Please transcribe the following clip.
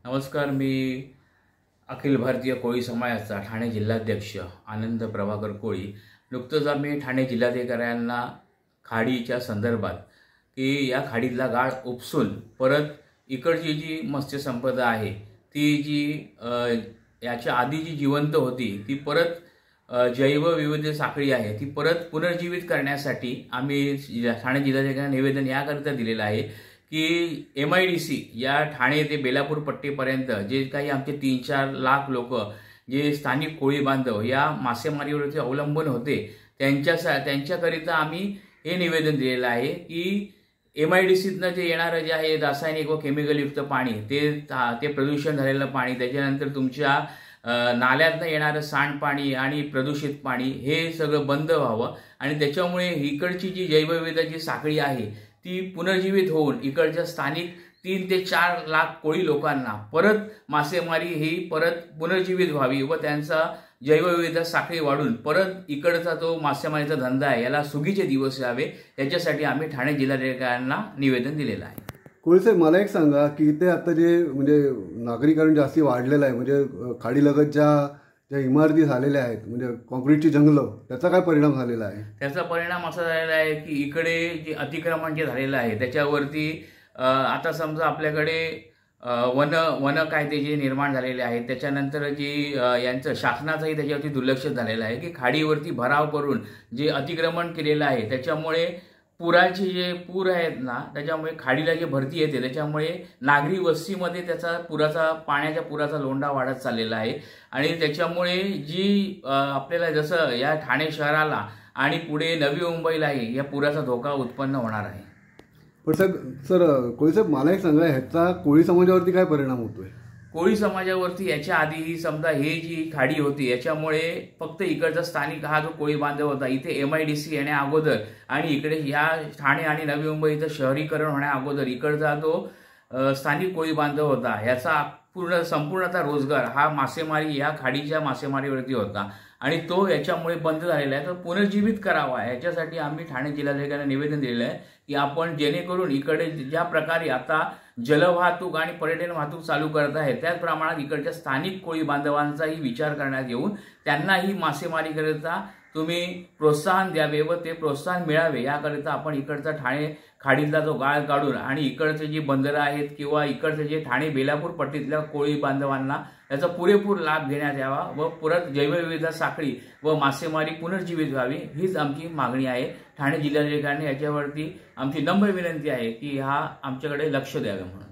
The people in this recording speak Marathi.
नमस्कार, मी अखिल भारतीय कोळी समाजाचा ठाणे जिल्हाध्यक्ष आनंद प्रभाकर कोळी। नुकतंच आम्ही ठाणे जिल्हाधिकाऱ्यांना खाडीच्या संदर्भात की या खाडीतला गाळ उपसून परत इकडची जी मत्स्यसंपदा आहे ती जी याच्या आधी जी जिवंत होती ती परत जैवविविधता साखळी आहे ती परत पुनर्जीवित करण्यासाठी आम्ही ठाणे जिल्हाधिकाऱ्यांना निवेदन याकरिता दिलेलं आहे की MIDC या ठाणे ते बेलापूर पट्टीपर्यंत जे काही आमचे 3-4 लाख लोक जे स्थानिक कोळी बांधव या मासेमारीवरती अवलंबून होते त्यांच्याकरिता आम्ही हे निवेदन दिलेलं आहे की MIDCतनं जे येणारं जे आहे रासायनिक व केमिकलयुक्त पाणी ते प्रदूषण झालेलं पाणी, त्याच्यानंतर तुमच्या नाल्यातनं येणारं सांडपाणी आणि प्रदूषित पाणी हे सगळं बंद व्हावं आणि त्याच्यामुळे इकडची जी जैवविविधतेची साखळी आहे ती पुनर्जीवित होऊन इकडच्या स्थानिक 3 ते 4 लाख कोळी लोकांना परत मासेमारी ही परत पुनर्जीवित व्हावी व त्यांचा जैवविविधता साखळी वाढून परत इकडचा जो मासेमारीचा धंदा आहे याला सुगीचे दिवस यावे याच्यासाठी आम्ही ठाणे जिल्हाधिकाऱ्यांना निवेदन दिलेलं आहे। कोळी साहेब, मला एक सांगा की इथे आता जे म्हणजे नागरीकरण जास्ती वाढलेलं आहे, म्हणजे खाडीलगतच्या ज्या इमारती झालेल्या आहेत म्हणजे कॉन्क्रीटची जंगलं, त्याचा काय परिणाम झालेला आहे? त्याचा परिणाम असा झालेला आहे की इकडे जे अतिक्रमण जे झालेलं आहे त्याच्यावरती आता समजा आपल्याकडे वन कायदे जे निर्माण झालेले आहेत त्याच्यानंतर जी यांचं शासनाचंही त्याच्यावरती दुर्लक्ष झालेलं आहे की खाडीवरती भराव करून जे अतिक्रमण केलेलं आहे त्याच्यामुळे पुराचे जे पूर आहेत ना त्याच्यामुळे खाडीला जे भरती येते त्याच्यामुळे नागरी वस्तीमध्ये त्याचा पाण्याच्या पुराचा लोंढा वाढत चाललेला आहे आणि त्याच्यामुळे जी आपल्याला जसं या ठाणे शहराला आणि पुढे नवी मुंबईलाही या पुराचा धोका उत्पन्न होणार आहे। पण सर कोळी साहेब, मला एक सांगा, ह्याचा कोळी समाजावरती काय परिणाम होतोय? कोळी समाजावरती याच्या आधीही समजा हे जी खाडी होती याच्यामुळे फक्त इकडचा स्थानिक हा जो कोळी बांधव होता इथे MIDC येण्या अगोदर आणि इकडे या ठाणे आणि नवी मुंबईचं शहरीकरण होण्या अगोदर इकडचा जो स्थानिक कोळी बांधव होता याचा संपूर्णतः रोजगार हा मासेमारी या खाडीच्या मासेमारीवरती होता आणि तो याच्यामुळे बंद झालेला आहे। तर पुनर्जीवित करावा याच्यासाठी आम्ही ठाणे जिल्हाधिकाऱ्यांना निवेदन दिलेलं आहे की आपण जेणेकरून इकडे ज्या प्रकारे आता जलवाहतूक आणि पर्यटन वाहतूक चालू करत आहे त्याच प्रमाणात इकडच्या स्थानिक कोळी बांधवांचाही विचार करण्यात येऊन त्यांनाही मासेमारीकरिता तुम्ही प्रोत्साहन द्यावे व ते प्रोत्साहन मिळावे याकरिता आपण इकडचा ठाणे खाडीतला जो गाळ काढून आणि इकडचे जी बंदरं आहेत किंवा इकडचे जे ठाणे बेलापूर पट्टीतल्या कोळी बांधवांना याचा पुरेपूर लाभ घेण्यात यावा व परत जैवविविधता साखळी व मासेमारी पुनर्जीवित व्हावी हीच आमची मागणी आहे। ठाणे जिल्हाधिकाऱ्यांनी याच्यावरती आमची नम्र विनंती आहे की हा आमच्याकडे लक्ष द्यावे म्हणून।